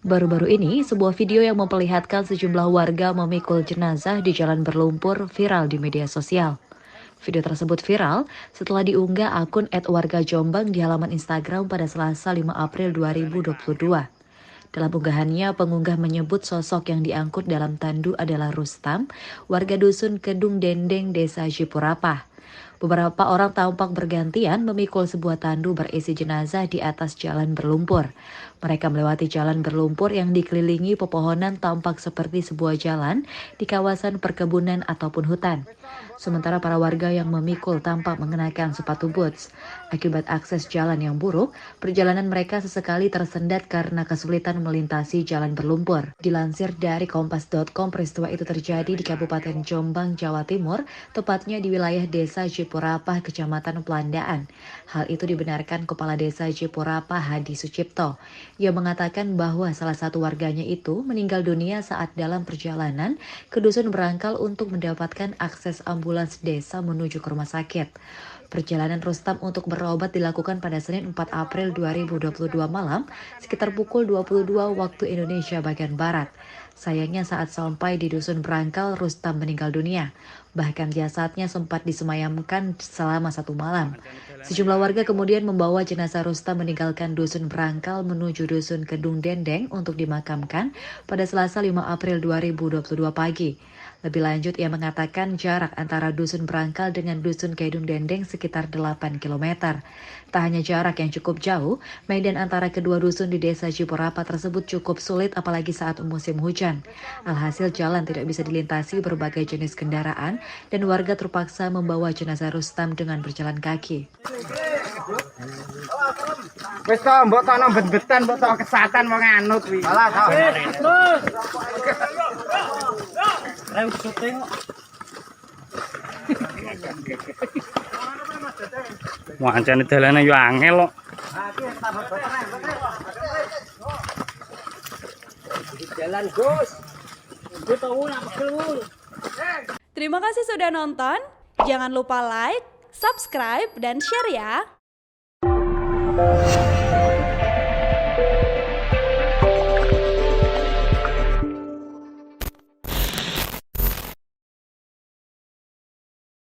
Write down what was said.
Baru-baru ini, sebuah video yang memperlihatkan sejumlah warga memikul jenazah di jalan berlumpur viral di media sosial. Video tersebut viral setelah diunggah akun @wargajombang di halaman Instagram pada Selasa 5 April 2022. Dalam unggahannya, pengunggah menyebut sosok yang diangkut dalam tandu adalah Rustam, warga dusun Kedung Dendeng, Desa Jipurapah. Beberapa orang tampak bergantian memikul sebuah tandu berisi jenazah di atas jalan berlumpur. Mereka melewati jalan berlumpur yang dikelilingi pepohonan tampak seperti sebuah jalan di kawasan perkebunan ataupun hutan. Sementara para warga yang memikul tampak mengenakan sepatu boots. Akibat akses jalan yang buruk, perjalanan mereka sesekali tersendat karena kesulitan melintasi jalan berlumpur. Dilansir dari kompas.com, peristiwa itu terjadi di Kabupaten Jombang, Jawa Timur, tepatnya di wilayah Desa Jipurapah, Kecamatan Pelandaan. Hal itu dibenarkan Kepala Desa Jipurapah, Hadi Sucipto. Ia mengatakan bahwa salah satu warganya itu meninggal dunia saat dalam perjalanan ke dusun Berangkal untuk mendapatkan akses ambulans desa menuju ke rumah sakit. Perjalanan Rustam untuk berobat dilakukan pada Senin 4 April 2022 malam sekitar pukul 22 waktu Indonesia bagian Barat. Sayangnya saat sampai di dusun Berangkal, Rustam meninggal dunia. Bahkan jasadnya sempat disemayamkan selama 1 malam. Sejumlah warga kemudian membawa jenazah Rustam meninggalkan dusun Berangkal menuju dusun Kedung Dendeng untuk dimakamkan pada Selasa 5 April 2022 pagi. Lebih lanjut, ia mengatakan jarak antara dusun Berangkal dengan dusun Kedung Dendeng sekitar 8 km. Tak hanya jarak yang cukup jauh, medan antara kedua dusun di Desa Jipurapah tersebut cukup sulit apalagi saat musim hujan. Alhasil jalan tidak bisa dilintasi berbagai jenis kendaraan dan warga terpaksa membawa jenazah Rustam dengan berjalan kaki. Wis to, mbok tono bet-betan, mbok tok kesatan wong anut kuwi. Salah, terus. Ayo syuting. Wancane dalane yo angel kok. Jalan, Gus. Terima kasih sudah nonton. Jangan lupa like, subscribe, dan share ya.